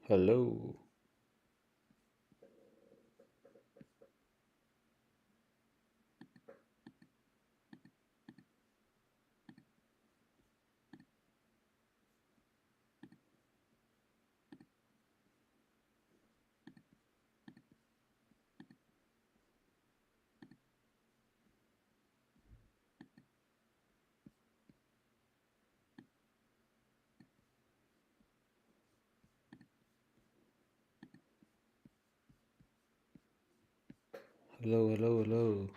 Hello. Hello, hello, hello.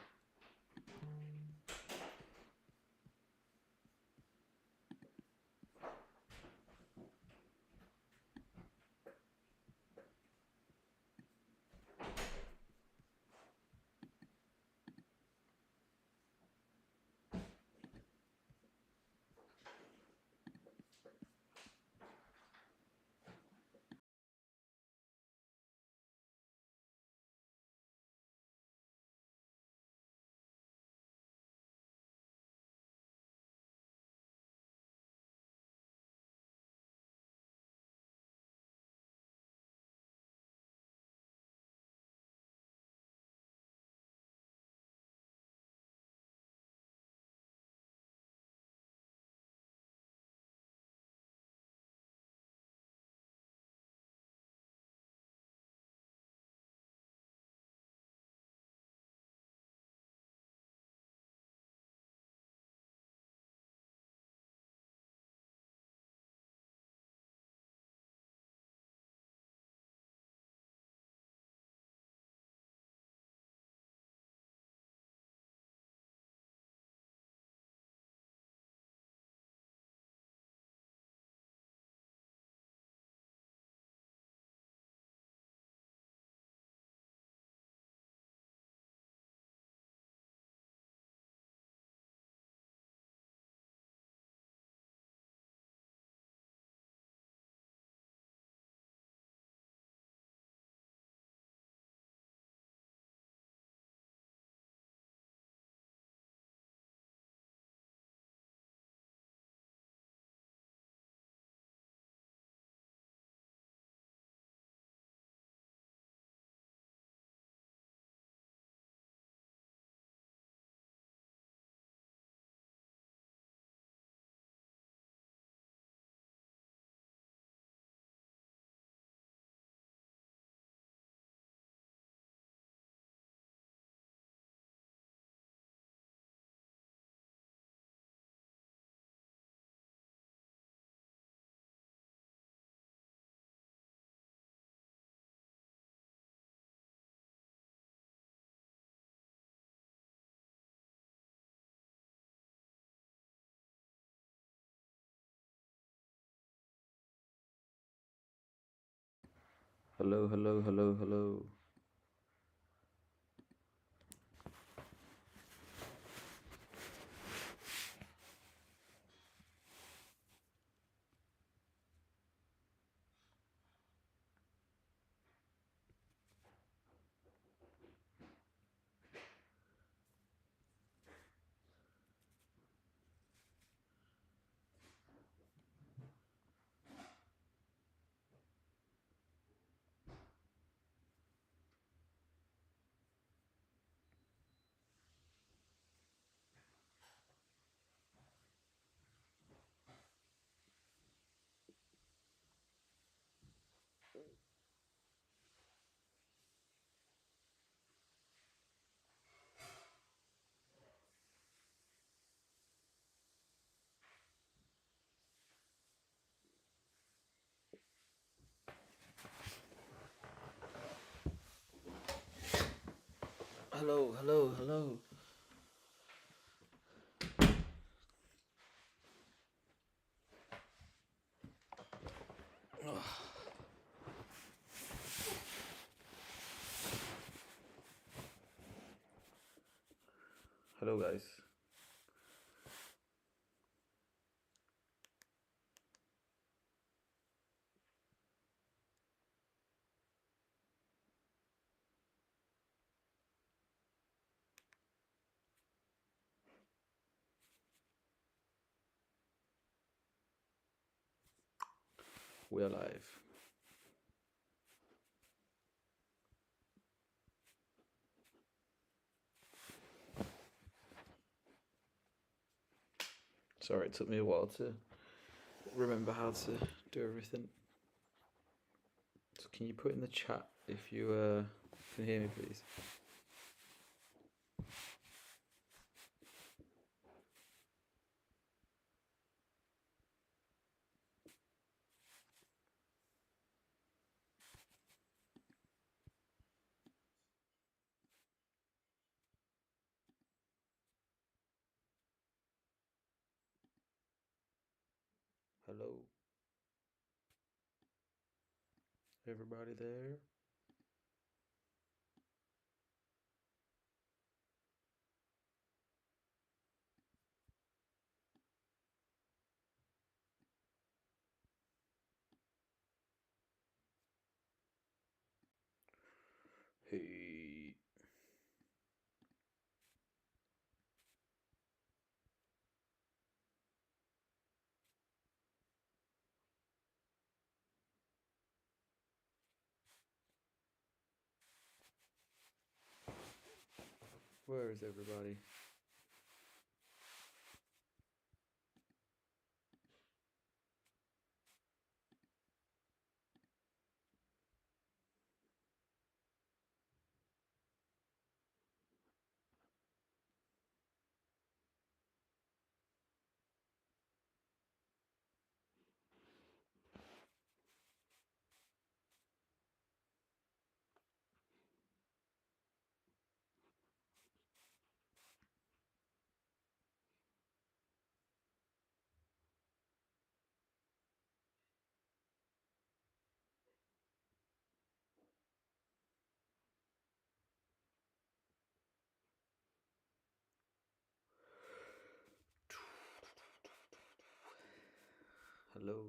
Hello, hello, hello, hello. hello, hello, hello. Hello, guys. We're live. Sorry, it took me a while to remember how to do everything. So can you put in the chat if you can hear me, please? Hello, everybody there? Hey. Where is everybody? Hello.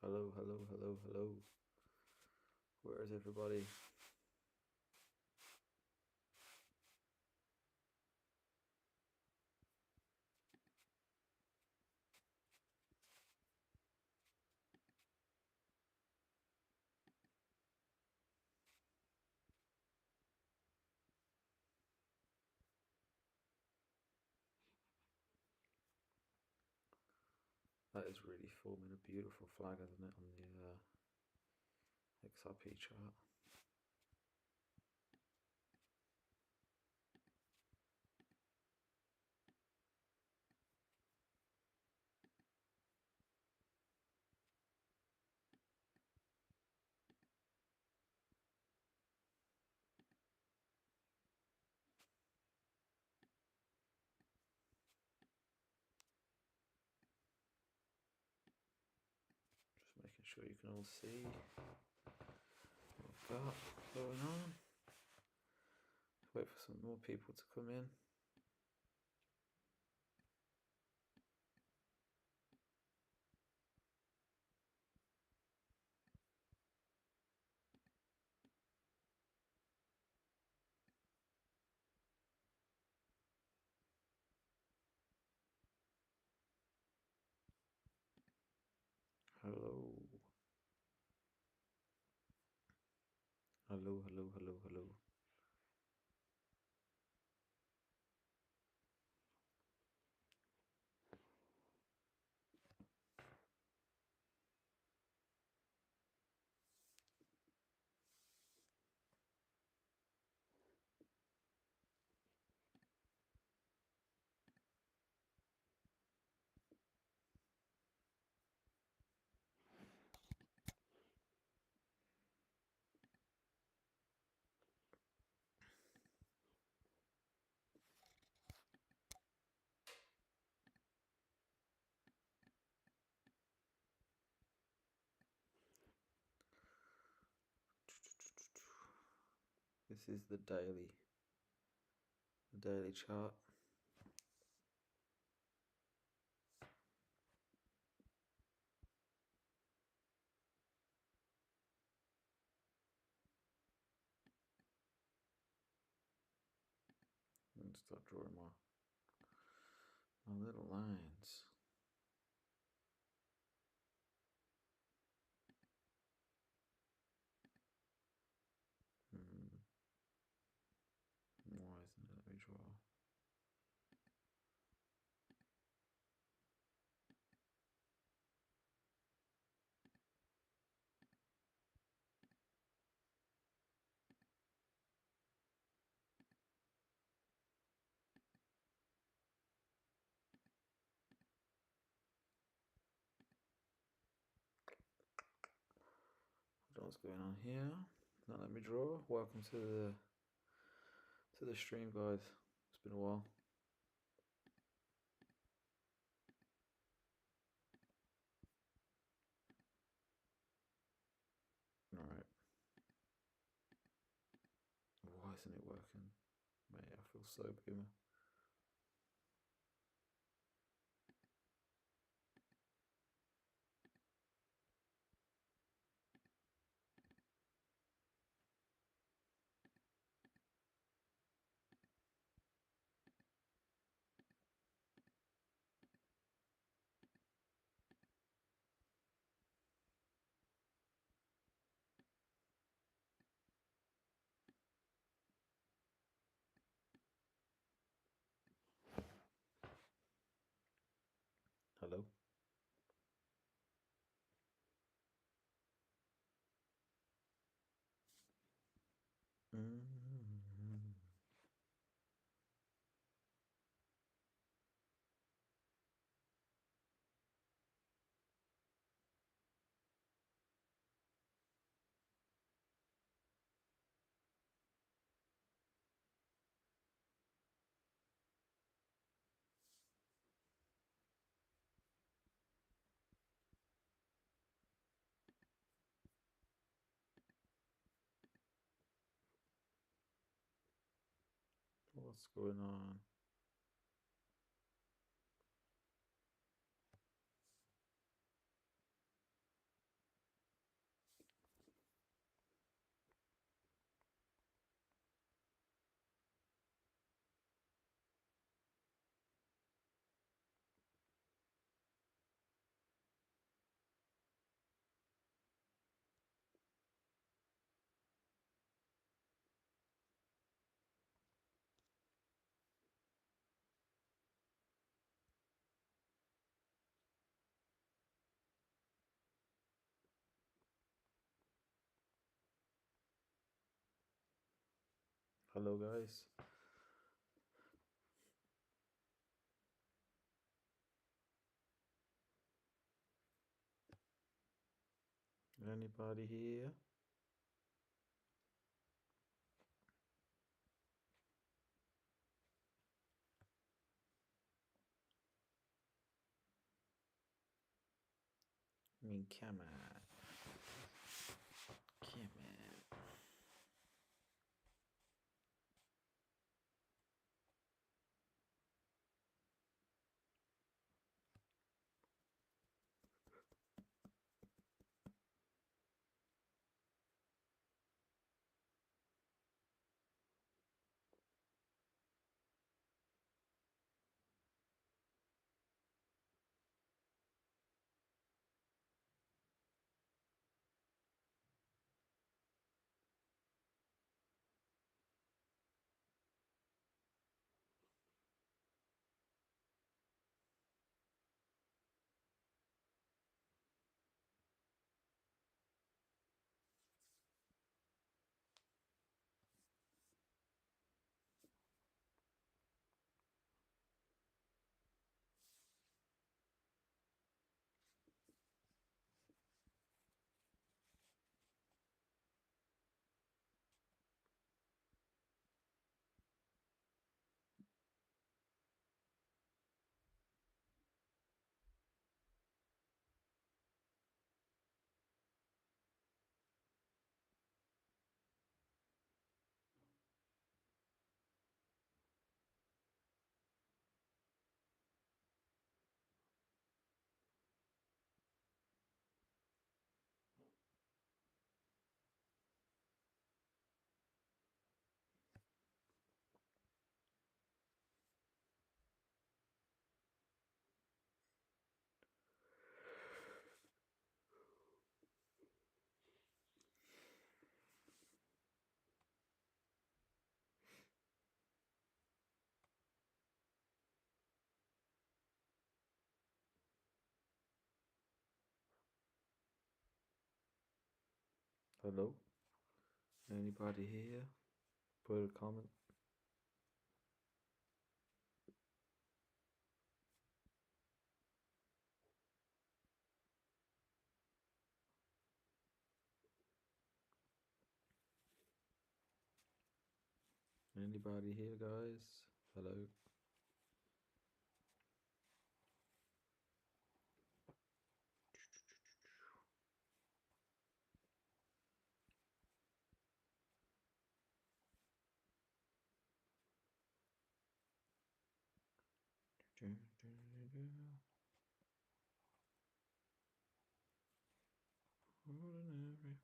Hello, hello, hello, hello. Where is everybody? That is really forming a beautiful flag, isn't it, on the XRP chart? Just making sure you can all see what we've got going on. Wait for some more people to come in. Hello. Hello, hello, hello, hello. This is the daily chart. And start drawing my little lines. Why isn't it? Let me draw. I don't know what's going on here. Now let me draw. Welcome to the stream, guys. It's been a while. All right. Why isn't it working? Mate, I feel so boomer. Hello? What's going on? Hello, guys. Anybody here? I mean, come on. Come on. Hello? Anybody here? Put a comment. Anybody here, guys? Hello? Ordinary.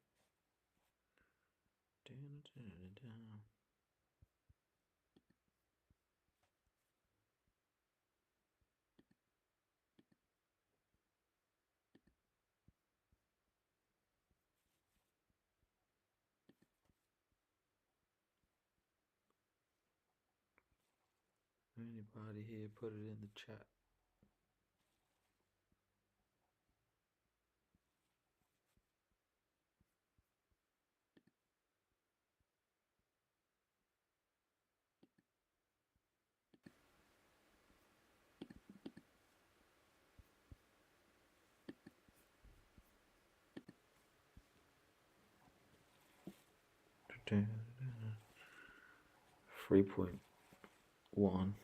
Anybody here, put it in the chat. Da- 3.1.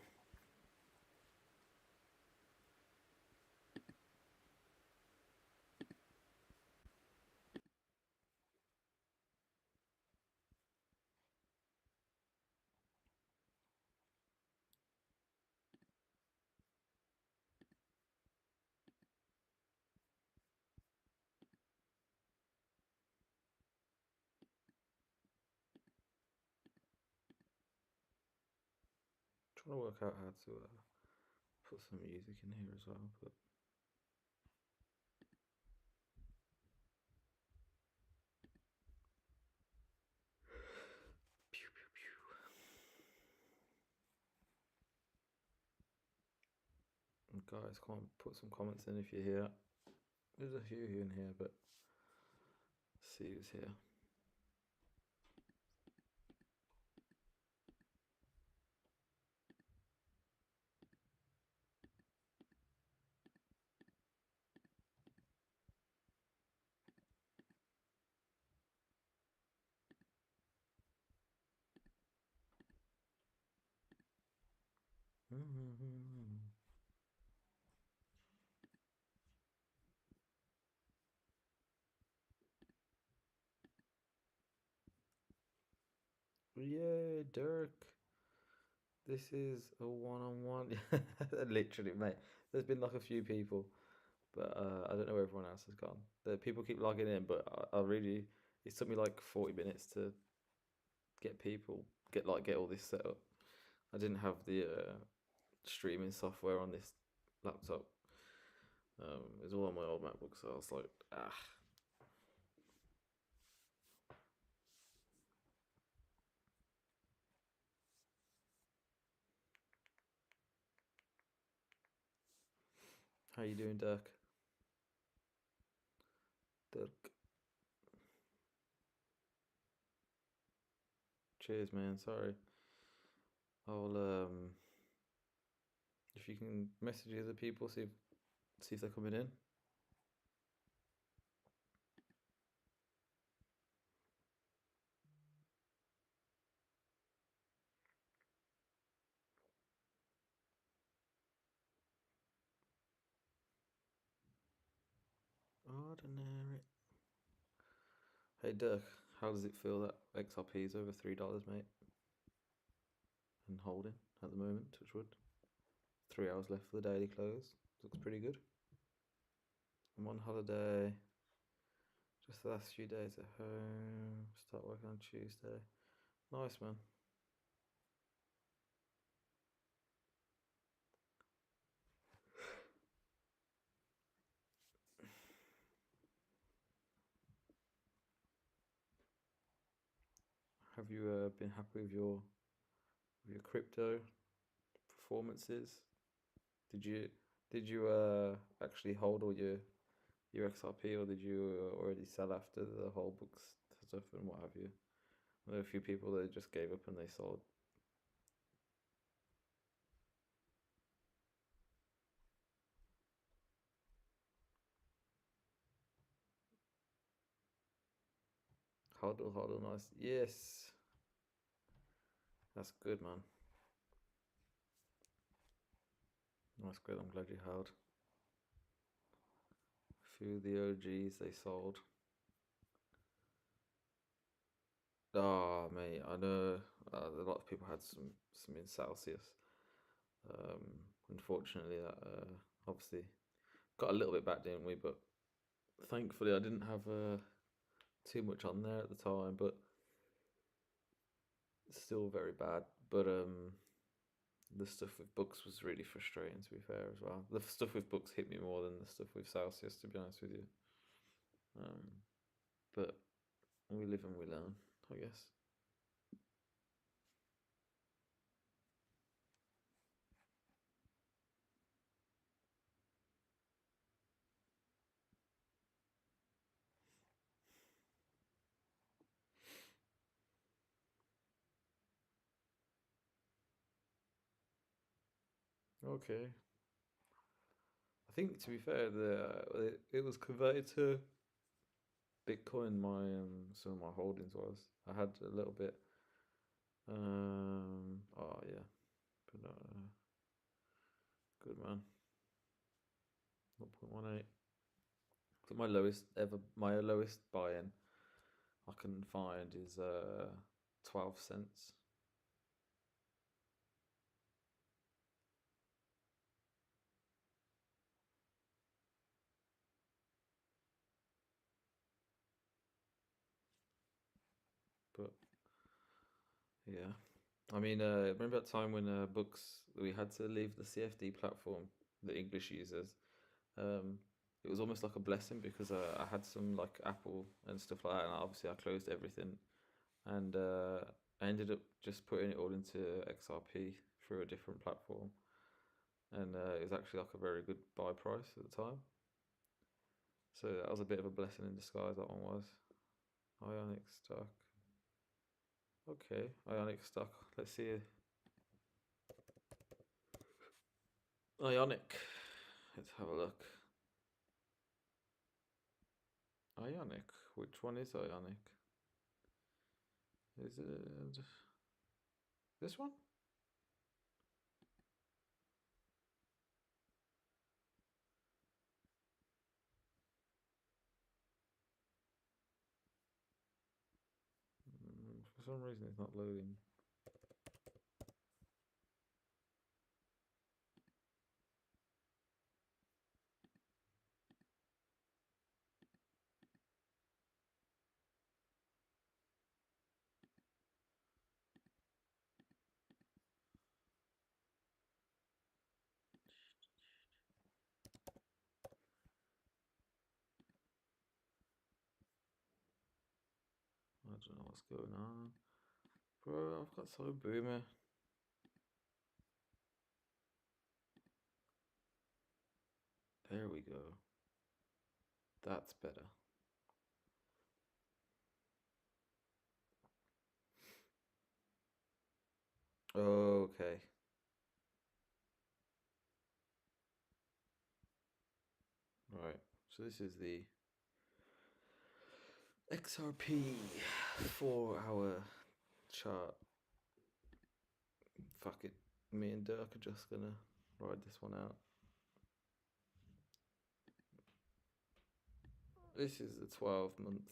Trying to work out how to put some music in here as well, but pew, pew, pew. Guys, come on, put some comments in if you're here. There's a few in here, but let's see who's here. Yeah, Dirk. This is a one-on-one. Literally, mate. There's been like a few people, but I don't know where everyone else has gone. The people keep logging in, but I really, it took me like 40 minutes to get all this set up. I didn't have the streaming software on this laptop. It was all on my old MacBook, so I was like, ah. How you doing, Dirk? Dirk. Cheers, man. Sorry. I'll if you can message the other people, see if they're coming in. Ordinary. Hey Dirk, how does it feel that XRP is over $3, mate? And holding at the moment, touch wood. 3 hours left for the daily close. Looks pretty good. I'm on holiday. Just the last few days at home. Start working on Tuesday. Nice, man. Have you been happy with your crypto performances? Did you actually hold all your XRP, or did you already sell after the whole books stuff and what have you. There are a few people that just gave up and they sold. Huddle, huddle, nice. Yes, that's good, man. That's good. I'm glad you held. A few of the OGs they sold. Oh, mate, I know a lot of people had some in Celsius. Unfortunately, that obviously got a little bit back, didn't we? But thankfully, I didn't have too much on there at the time, but still very bad. But the stuff with books was really frustrating, to be fair, as well. The stuff with books hit me more than the stuff with Celsius, to be honest with you. Um, but we live and we learn, I guess. Okay. I think, to be fair, it was converted to Bitcoin. My some of my holdings was. I had a little bit. Oh yeah, but good man. 0.18. So my lowest buy-in I can find is 12 cents. But yeah, I mean, remember that time when books we had to leave the CFD platform, the English users. Um, it was almost like a blessing because I had some like Apple and stuff like that, and obviously I closed everything, and I ended up just putting it all into XRP through a different platform, and it was actually like a very good buy price at the time. So that was a bit of a blessing in disguise. That one was Ionic stock. Okay, Ionic stock. Let's see. Ionic. Let's have a look. Ionic. Which one is Ionic? Is it this one? For some reason, it's not loading. I don't know what's going on. Bro, I've got so boomer. There we go. That's better. Okay. Right. So this is the XRP 4 hour chart. Fuck it. Me and Dirk are just gonna ride this one out. This is the 12-month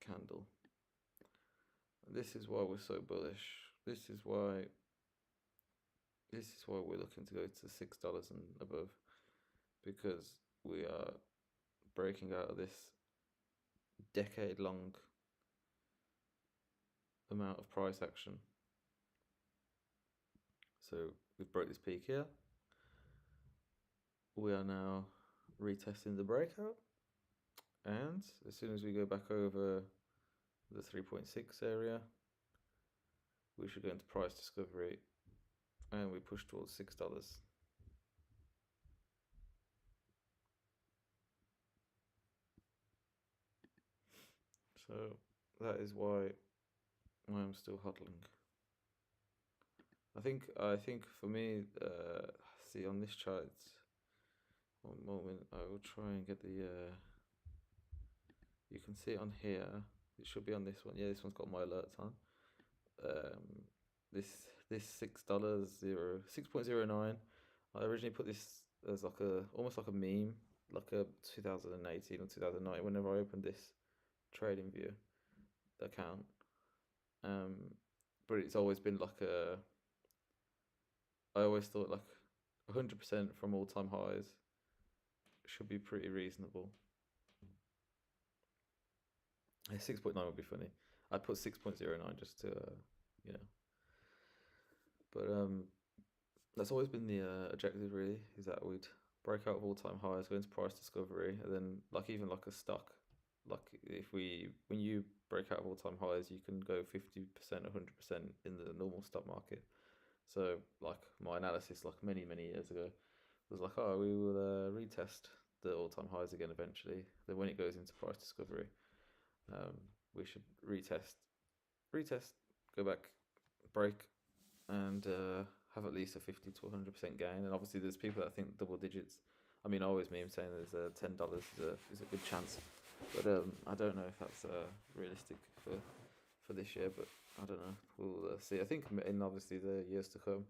candle. This is why we're so bullish. This is why we're looking to go to $6 and above, because we are breaking out of this decade-long amount of price action. So we've broke this peak here. We are now retesting the breakout, and as soon as we go back over the 3.6 area, we should go into price discovery, and we push towards $6. So that is why I'm still hodling. I think for me, see on this chart, one moment, I will try and get the. You can see it on here. It should be on this one. Yeah, this one's got my alerts on. Um, this $6.09. I originally put this as like a almost like a meme, like a 2018 or 2009. Whenever I opened this trading view account, um, but it's always been like a. I always thought like 100% from all time highs should be pretty reasonable. 6.9 would be funny. I'd put 6.09 just to, you know. But that's always been the objective, really, is that we'd break out of all time highs, go into price discovery, and then, like, even like a stock, like, when you break out of all time highs, you can go 50%, 100% in the normal stock market. So, like, my analysis, like, many years ago, was like, oh, we will retest the all time highs again eventually. Then, when it goes into price discovery, um, we should retest, go back, break, and have at least a 50 to 100% gain. And obviously, there's people that think double digits. I mean, I always meme saying there's $10 is a good chance, but I don't know if that's realistic for this year. But I don't know. We'll see. I think in obviously the years to come,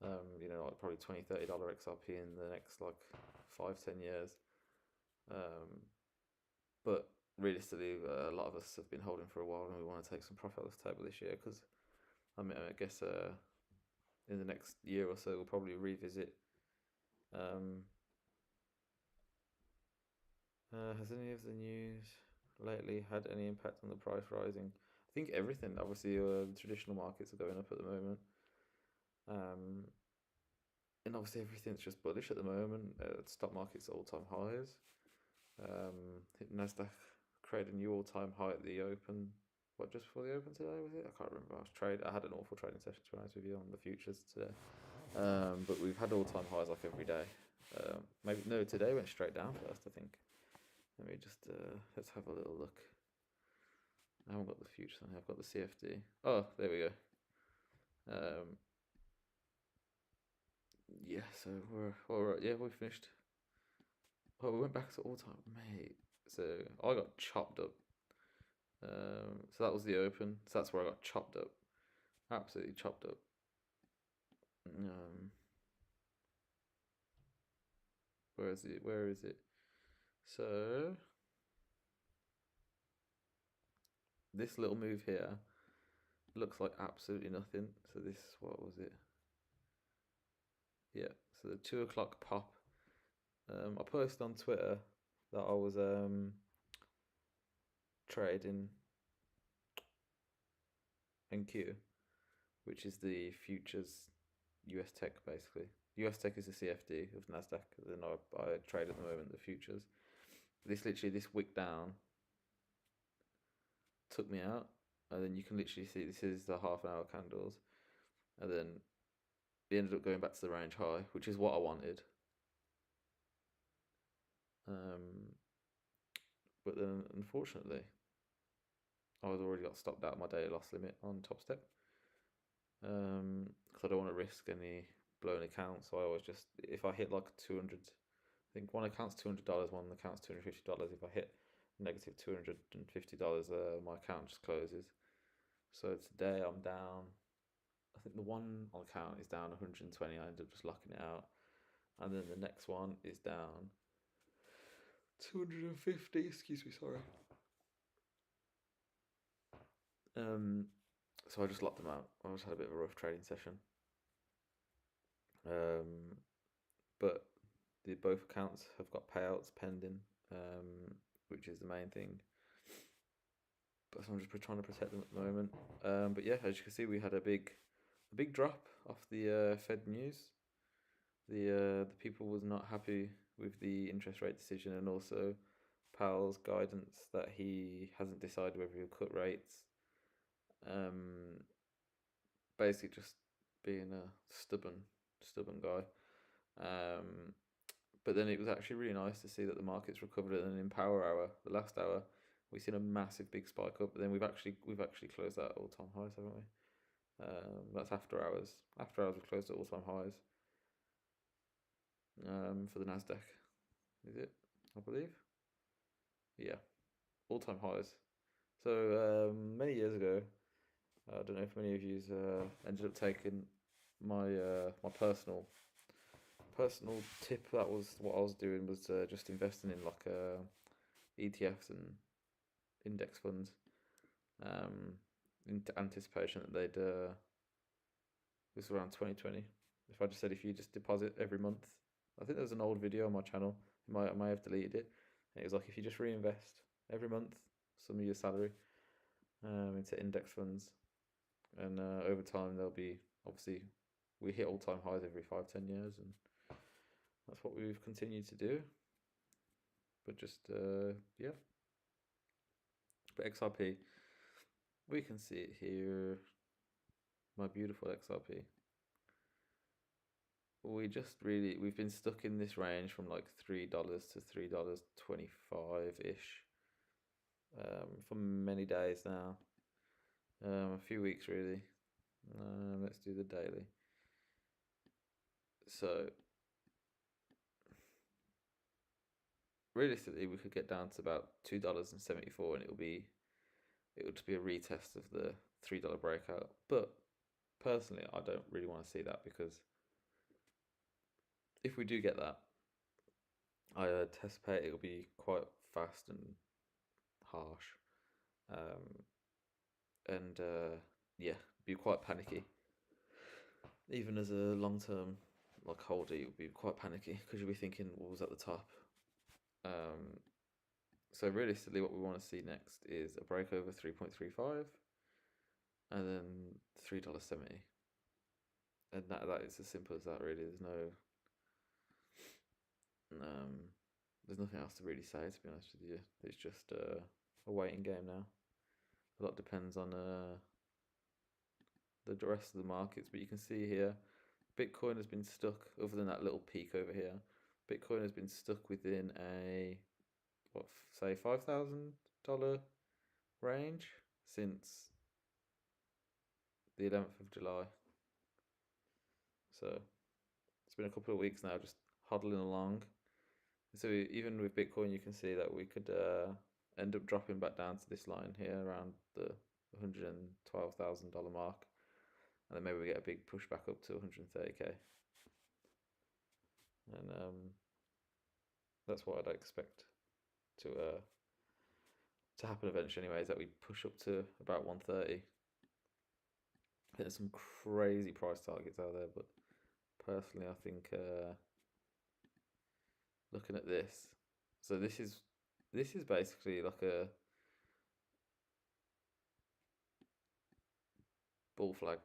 like probably $20-$30 XRP in the next like 5-10 years. Um, but realistically, a lot of us have been holding for a while, and we want to take some profit off the table this year because I mean, I guess in the next year or so, we'll probably revisit. Um, has any of the news lately had any impact on the price rising? I think everything. Obviously, traditional markets are going up at the moment, um, and obviously everything's just bullish at the moment. Stock market's all-time highs. Nasdaq created a new all-time high at the open. What, just before the open today, was it? I can't remember. I had an awful trading session, to be honest with you, on the futures today. But we've had all-time highs like every day. Maybe no, today went straight down first, I think. Let me just let's have a little look. I haven't got the futures on here. I've got the CFD. Oh, there we go. Yeah, so we're all right. Yeah, we finished. Oh, we went back to all-time, mate. So I got chopped up. So that was the open. So that's where I got chopped up. Absolutely chopped up. Where is it? Where is it? So this little move here looks like absolutely nothing. So this, what was it? Yeah. So the 2 o'clock pop. I posted on Twitter that I was trading NQ, which is the futures US tech basically. US tech is the CFD of Nasdaq. Then I trade at the moment the futures. This wick down took me out, and then you can literally see this is the half-an-hour candles, and then it ended up going back to the range high, which is what I wanted. But then unfortunately, I was already got stopped out my daily loss limit on Top Step. Because I don't want to risk any blown accounts. So I always just, if I hit like 200, I think one account's $200, one account's $250. If I hit negative $250, my account just closes. So today I'm down. I think the one on account is down 120. I ended up just locking it out, and then the next one is down 250. Excuse me, sorry. So I just locked them out. I just had a bit of a rough trading session. But both accounts have got payouts pending, which is the main thing. But so I'm just trying to protect them at the moment. But yeah, as you can see, we had a big drop off the Fed news. The people was not happy with the interest rate decision, and also Powell's guidance that he hasn't decided whether he'll cut rates. Basically just being a stubborn guy. But then it was actually really nice to see that the markets recovered, and in Power Hour, the last hour, we've seen a massive big spike up, but then we've actually closed at all-time highs, haven't we? That's after hours. After hours, we've closed at all-time highs. For the Nasdaq, is it? I believe. Yeah, all-time highs. So many years ago, I don't know if many of you ended up taking my my personal tip. That was what I was doing, was just investing in like ETFs and index funds, in anticipation that they'd. This was around 2020. If I just said if you just deposit every month, I think there's an old video on my channel. I might have deleted it. And it was like if you just reinvest every month some of your salary into index funds, and over time they'll be, obviously we hit all-time highs every 5-10 years, and that's what we've continued to do. But just yeah. But XRP, we can see it here. My beautiful XRP. We've been stuck in this range from like $3 to $3.25 ish for many days now. A few weeks really. Let's do the daily. So realistically, we could get down to about $2.74, and it would just be a retest of the $3 breakout. But personally, I don't really want to see that, because if we do get that, I anticipate it'll be quite fast and harsh, and yeah, be quite panicky. Even as a long-term like holder, you'll be quite panicky because you'll be thinking, what was at the top? So realistically, what we want to see next is a break over 3.35, and then $3.70, and that is as simple as that. Really, there's nothing else to really say, to be honest with you. It's just a waiting game now. A lot depends on the rest of the markets, but you can see here, Bitcoin has been stuck, other than that little peak over here, Bitcoin has been stuck within a, say $5,000 range since the 11th of July. So it's been a couple of weeks now, just huddling along. So even with Bitcoin, you can see that we could end up dropping back down to this line here around the $112,000 mark, and then maybe we get a big push back up to 130k, and that's what I'd expect to happen eventually. Anyways, that we push up to about 130. There's some crazy price targets out there, but personally, I think looking at this, so this is basically like a bull flag,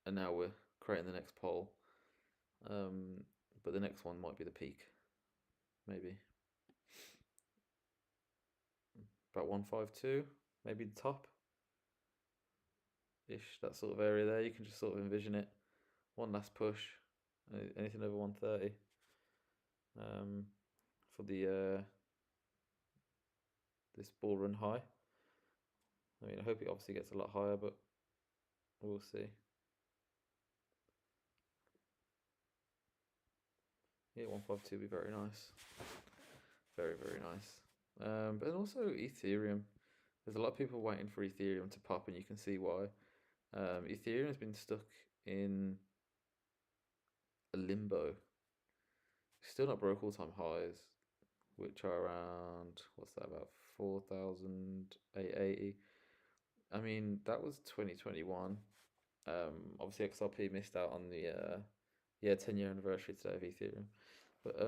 and now we're creating the next pole. But the next one might be the peak, maybe about 152, maybe the top ish, that sort of area there. You can just sort of envision it. One last push, anything over 130 for the this bull run high. I mean, I hope it obviously gets a lot higher, but we'll see. Yeah, 152 would be very nice. Very, very nice. But also Ethereum. There's a lot of people waiting for Ethereum to pop, and you can see why. Ethereum has been stuck in a limbo. Still not broke all-time highs, which are around, what's that, about 4,880. I mean, that was 2021. Obviously XRP missed out on the 10-year anniversary today of Ethereum, but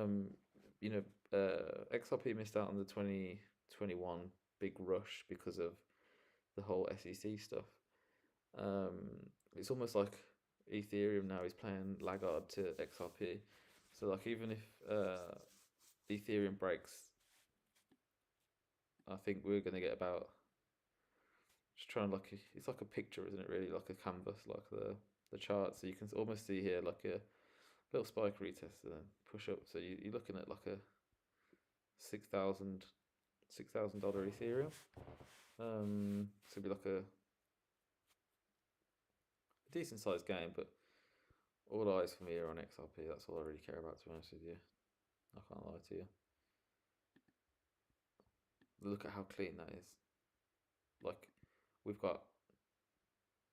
XRP missed out on the 2021 big rush because of the whole SEC stuff. It's almost like Ethereum now is playing laggard to XRP. So like, even if Ethereum breaks, I think we're going to get about, just trying to it's like a picture, isn't it, really, like a canvas, like the chart. So you can almost see here like a little spike retest and then push up. So you're looking at like a 6,000 $6,000 Ethereum. So it'd be like a decent sized game, but all eyes for me are on XRP. That's all I really care about, to be honest with you. I can't lie to you. Look at how clean that is. Like, we've got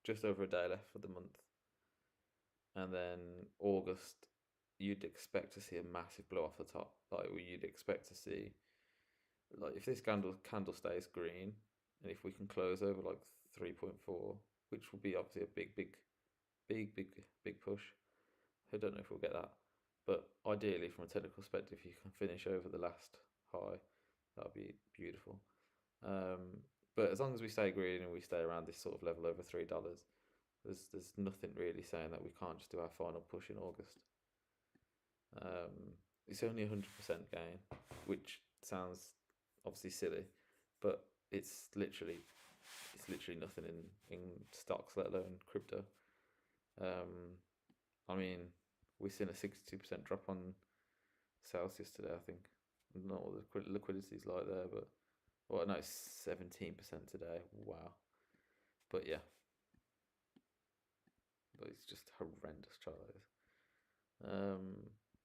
just over a day left for the month, and then August, you'd expect to see a massive blow off the top. Like, you'd expect to see, like, if this candle stays green, and if we can close over like 3.4, which will be obviously a big push. I don't know if we'll get that, but ideally, from a technical perspective, if you can finish over the last high, that would be beautiful. But as long as we stay green and we stay around this sort of level over $3, there's nothing really saying that we can't just do our final push in August. It's only 100% gain, which sounds obviously silly, but it's literally nothing in stocks, let alone crypto. I mean, we've seen a 62% drop on Celsius today, I think. I don't know what the liquidity's like there, but well, no, 17% today. Wow. But yeah, but it's just horrendous, Charlie.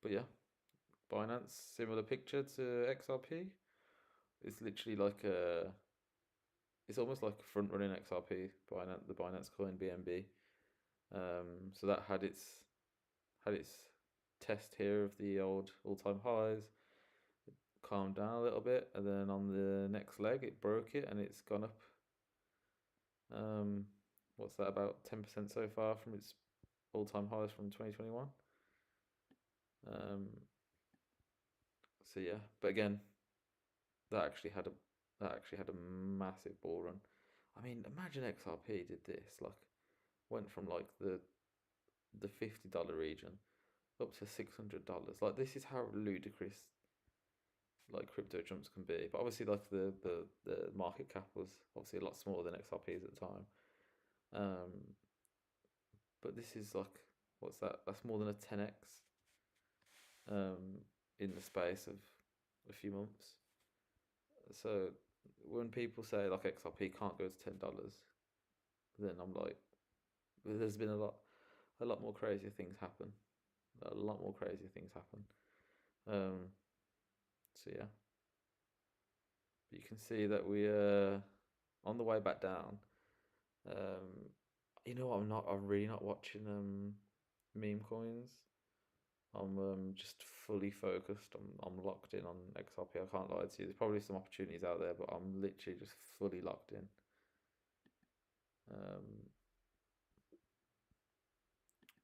But yeah, Binance, similar picture to XRP. It's literally like it's almost like front running XRP, Binance, the Binance coin BNB. So that had its test here of the old all-time highs. It calmed down a little bit, and then on the next leg it broke it, and it's gone up. What's that, about 10% so far from its all-time highs from 2021. So yeah, but again, that actually had a massive bull run. I mean, imagine XRP did this, like, went from like the $50 region up to $600. Like, this is how ludicrous like crypto jumps can be. But obviously, like, the market cap was obviously a lot smaller than XRP's at the time. But this is like, what's that? That's more than a 10x in the space of a few months. So when people say like XRP can't go to $10, then I'm like, there's been a lot more crazier things happen. A lot more crazier things happen. So yeah, but you can see that we on the way back down. You know what? I'm really not watching meme coins. I'm just fully focused. I'm locked in on XRP. I can't lie to you. There's probably some opportunities out there, but I'm literally just fully locked in.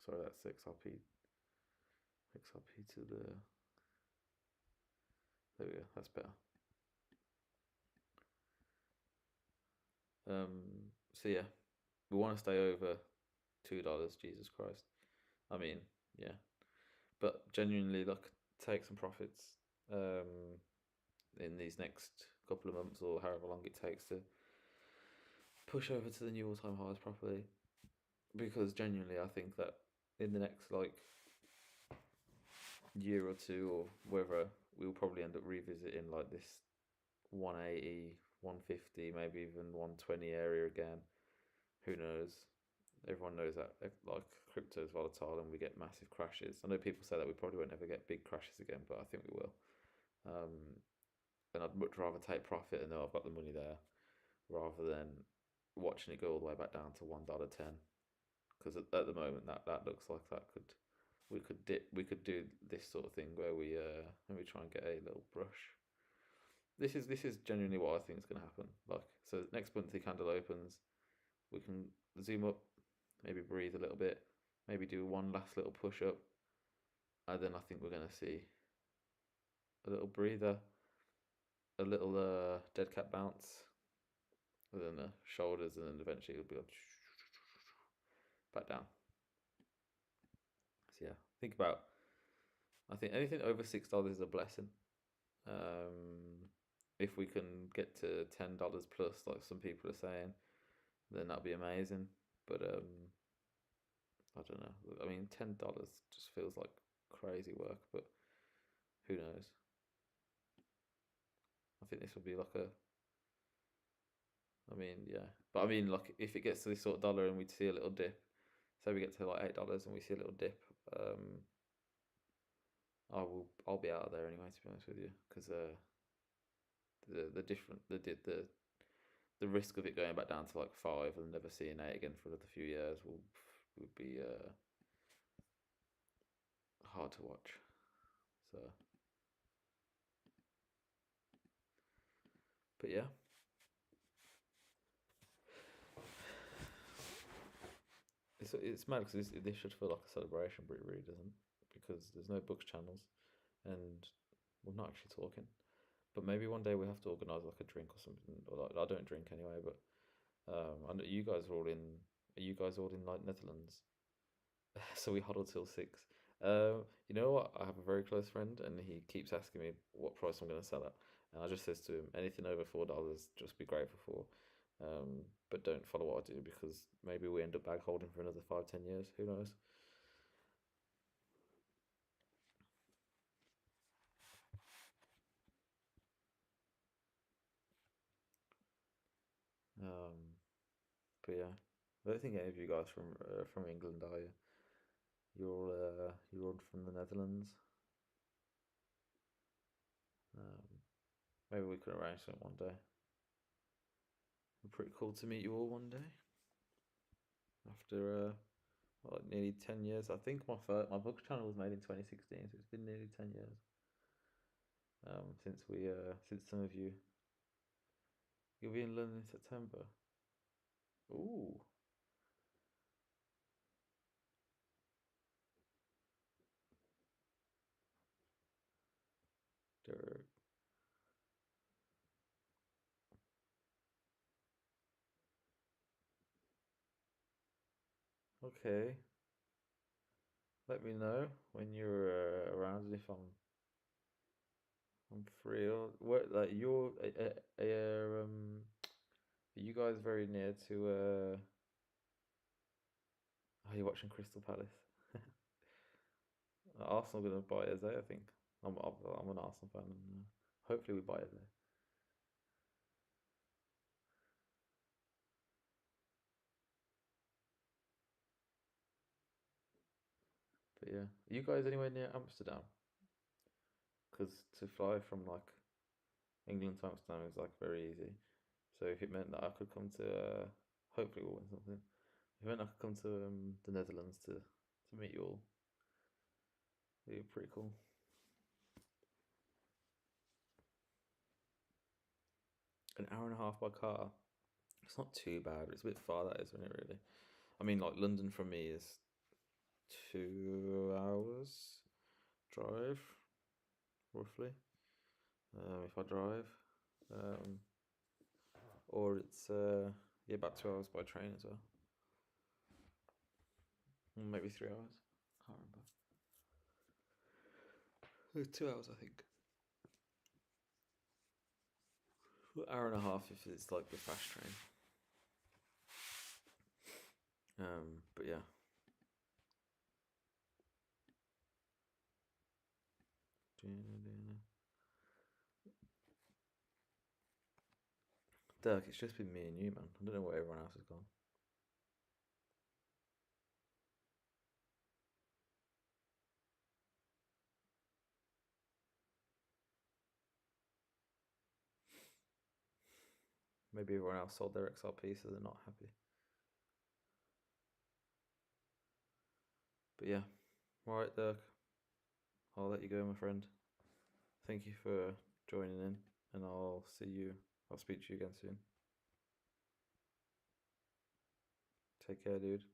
Sorry, that's XRP. XRP to the. There we go. That's better. So yeah, we want to stay over $2. Jesus Christ. I mean, yeah, but genuinely, look, take some profits in these next couple of months or however long it takes to push over to the new all-time highs properly, because genuinely I think that in the next like year or two or whether, we'll probably end up revisiting like this 180, 150, maybe even 120 area again. Who knows? Everyone knows that like crypto is volatile and we get massive crashes. I know people say that we probably won't ever get big crashes again, but I think we will. And I'd much rather take profit and know I've got the money there, rather than watching it go all the way back down to $1.10. Because at the moment that looks like that could we could do this sort of thing where we try and get a little brush. This is genuinely what I think is going to happen. Like, so next monthly candle opens, we can zoom up, maybe breathe a little bit, maybe do one last little push up, and then I think we're going to see a little breather, a little dead cat bounce, and then the shoulders, and then eventually it'll be like back down. So yeah, I think anything over $6 is a blessing. If we can get to $10 plus, like some people are saying, then that'd be amazing. But I don't know. I mean, $10 just feels like crazy work, but who knows? I I think this will be like a. I mean, yeah, but I mean, like if it gets to this sort of dollar and we see a little dip, say we get to like $8 and we see a little dip, I'll be out of there anyway. To be honest with you, because the different the risk of it going back down to like 5 and never seeing 8 again for another few years would be hard to watch. So, but yeah. It's mad because this should feel like a celebration, but it really doesn't, because there's no books channels, and we're not actually talking. But maybe one day we have to organise like a drink or something. Or like, I don't drink anyway, but I know you guys are all in. Are you guys all in like Netherlands? So we huddle till 6. You know what? I have a very close friend, and he keeps asking me what price I'm going to sell at, and I just says to him, anything over $4, just be grateful for. But don't follow what I do, because maybe we end up bag holding for another 5, 10 years. Who knows? Um, but yeah, I don't think any of you guys from England are you? You're all from the Netherlands. Um, Maybe we could arrange something one day. It'd be pretty cool to meet you all one day after nearly 10 years. I think my book channel was made in 2016, so it's been nearly 10 years since some of you'll be in London in September. Ooh, Dirk. Okay, let me know when you're around, and if I'm free. Or what, like are you guys very near to are you watching Crystal Palace? Arsenal gonna buy us, I think. I'm an Arsenal fan, and hopefully we buy it there. But yeah, are you guys anywhere near Amsterdam? Because to fly from like England to Amsterdam is like very easy. So if it meant that I could come to, hopefully we'll win something. If it meant I could come to the Netherlands to meet you all, it'd be pretty cool. An hour and a half by car. It's not too bad. It's a bit far, that isn't it? Really. I mean, like London from me is 2 hours drive, roughly. If I drive, um, or it's yeah, about 2 hours by train as well. Maybe 3 hours. Can't remember. 2 hours, I think. Hour and a half if it's like the fast train. But yeah. Dirk, it's just been me and you, man. I don't know where everyone else has gone. Maybe everyone else sold their XRP, so they're not happy. But yeah. Alright, Dirk. I'll let you go, my friend. Thank you for joining in, and I'll speak to you again soon. Take care, dude.